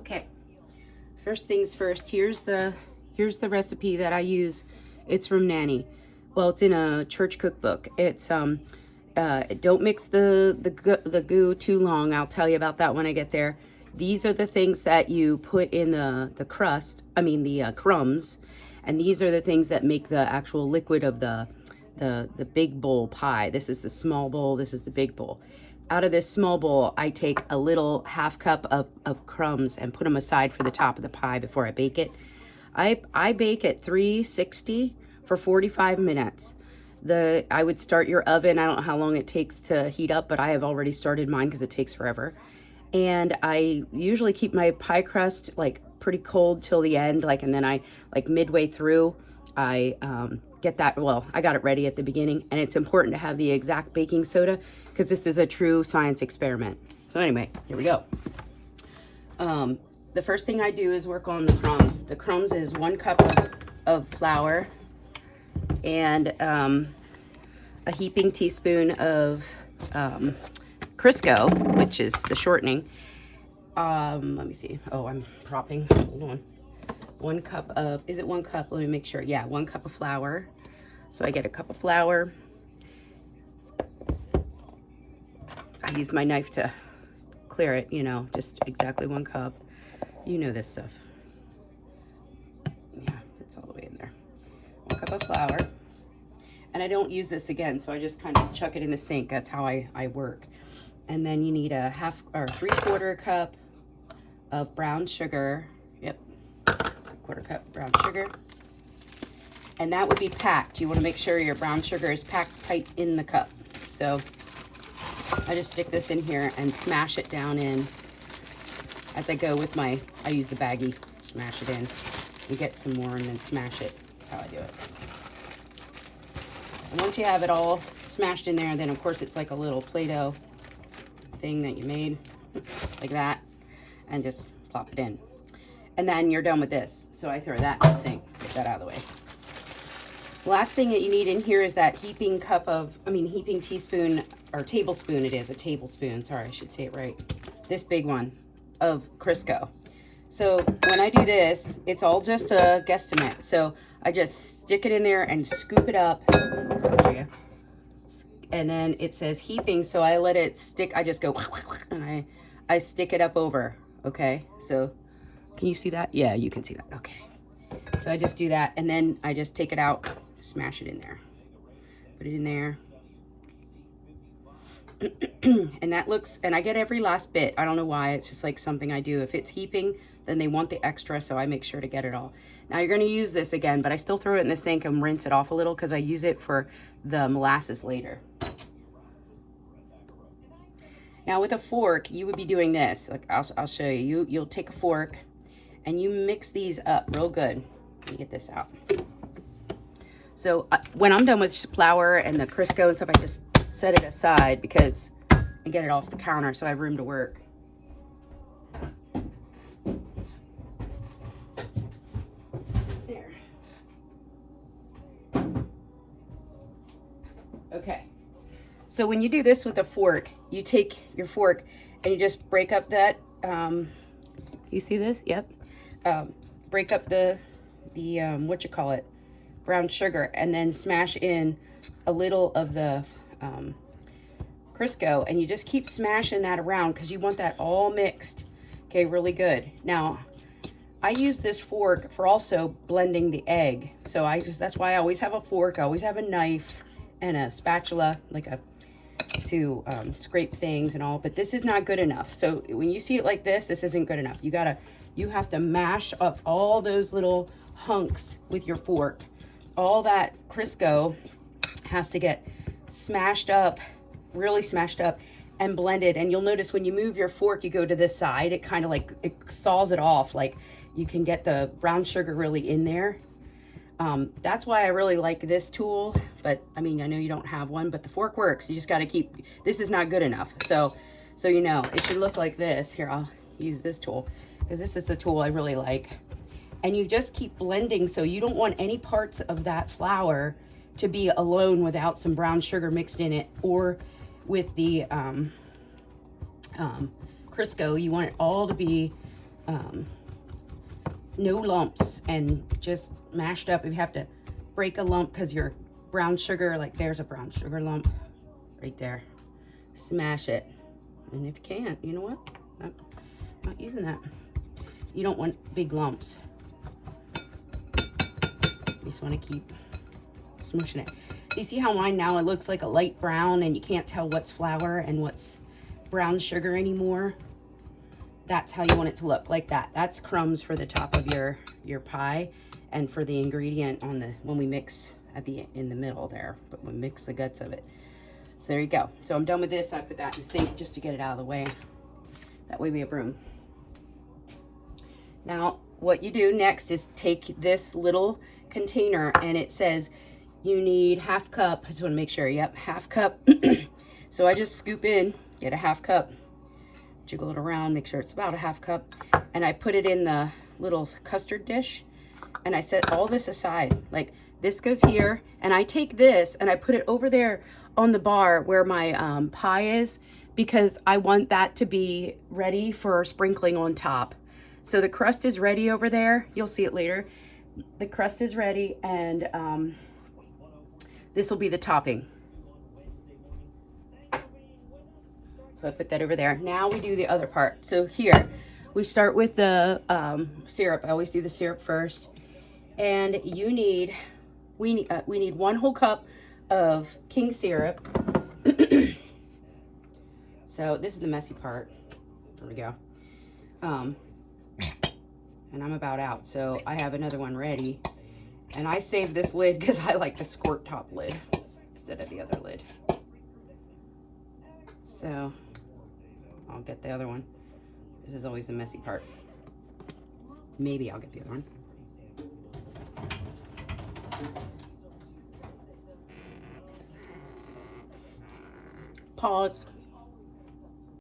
Okay, first things first, here's the recipe that I use. It's from Nanny. Well, it's in a church cookbook. It's don't mix the goo too long. I'll tell you about that when I get there. These are the things that you put in the crust, the crumbs, and these are the things that make the actual liquid of the big bowl pie. This is the small bowl, this is the big bowl. Out of this small bowl, I take a little half cup of crumbs and put them aside for the top of the pie before I bake it. I bake at 360 for 45 minutes. I would start your oven. I don't know how long it takes to heat up, but I have already started mine because it takes forever. And I usually keep my pie crust like pretty cold till the end, and then I midway through, I get that, well, I got it ready at the beginning, and it's important to have the exact baking soda because this is a true science experiment. So anyway, here we go. The first thing I do is work on the crumbs. The crumbs is 1 cup of flour and a heaping teaspoon of Crisco, which is the shortening. Let me see. Oh, I'm propping. Hold on. 1 cup of, is it 1 cup? Let me make sure. Yeah, 1 cup of flour. So I get a cup of flour. I use my knife to clear it, just exactly 1 cup. You know this stuff. Yeah, it's all the way in there. 1 cup of flour. And I don't use this again, so I just kind of chuck it in the sink. That's how I work. And then you need a 3/4 cup of brown sugar. Yep, 1/4 cup brown sugar. And that would be packed. You want to make sure your brown sugar is packed tight in the cup. So I just stick this in here and smash it down in as I go with I use the baggie, smash it in. You get some more and then smash it. That's how I do it. And once you have it all smashed in there, then of course it's like a little Play-Doh thing that you made, like that, and just plop it in. And then you're done with this. So I throw that in the sink, get that out of the way. Last thing that you need in here is that heaping teaspoon, or tablespoon, it is a tablespoon, sorry, I should say it right. This big one of Crisco. So when I do this, it's all just a guesstimate. So I just stick it in there and scoop it up. And then it says heaping, so I let it stick. I just go and I stick it up over. Okay, so can you see that? Yeah, you can see that. Okay, so I just do that, and then I just take it out, smash it in there, put it in there. And that looks, and I get every last bit. I don't know why, it's just like something I do. If it's heaping, then they want the extra, so I make sure to get it all. Now you're going to use this again, but I still throw it in the sink and rinse it off a little because I use it for the molasses later. Now with a fork, you would be doing this. Like I'll show you. You'll take a fork and you mix these up real good. Let me get this out. So when I'm done with flour and the Crisco and stuff, I just set it aside because I get it off the counter so I have room to work. There. Okay. So when you do this with a fork, you take your fork and you just break up that, you see this? Yep. Break up the brown sugar, and then smash in a little of the Crisco, and you just keep smashing that around because you want that all mixed. Okay, really good. Now, I use this fork for also blending the egg. So that's why I always have a fork, I always have a knife and a spatula, to scrape things and all, but this is not good enough. So when you see it like this isn't good enough. You have to mash up all those little hunks with your fork. All that Crisco has to get smashed up, really smashed up and blended. And you'll notice when you move your fork, you go to this side, it kind of it saws it off. Like you can get the brown sugar really in there. That's why I really like this tool, but I know you don't have one, but the fork works. You just got to this is not good enough. So it should look like this. Here, I'll use this tool because this is the tool I really like. And you just keep blending. So you don't want any parts of that flour to be alone without some brown sugar mixed in it, or with the Crisco, you want it all to be no lumps and just mashed up. If you have to break a lump because your brown sugar, like there's a brown sugar lump right there, smash it. And if you can't, you know what? Not using that. You don't want big lumps. You just want to keep smushing it. You see how mine now, it looks like a light brown and you can't tell what's flour and what's brown sugar anymore? That's how you want it to look, like that. That's crumbs for the top of your pie, and for the ingredient on the, when we mix at the, in the middle there, but we mix the guts of it. So there you go. So I'm done with this. I put that in the sink just to get it out of the way. That way we have room. Now, what you do next is take this little container, and it says you need half cup. I just want to make sure. Yep, half cup. So I just scoop in, get a half cup, jiggle it around, make sure it's about a half cup, and I put it in the little custard dish, and I set all this aside. Like, this goes here, and I take this and I put it over there on the bar where my pie is, because I want that to be ready for sprinkling on top. So the crust is ready over there. You'll see it later. The crust is ready, and this will be the topping. So I put that over there. Now we do the other part. So here, we start with the syrup. I always do the syrup first. And you need, we need 1 whole cup of king syrup. So this is the messy part. There we go. And I'm about out, so I have another one ready. And I saved this lid because I like the squirt top lid instead of the other lid. So I'll get the other one. This is always the messy part. Maybe I'll get the other one. Pause.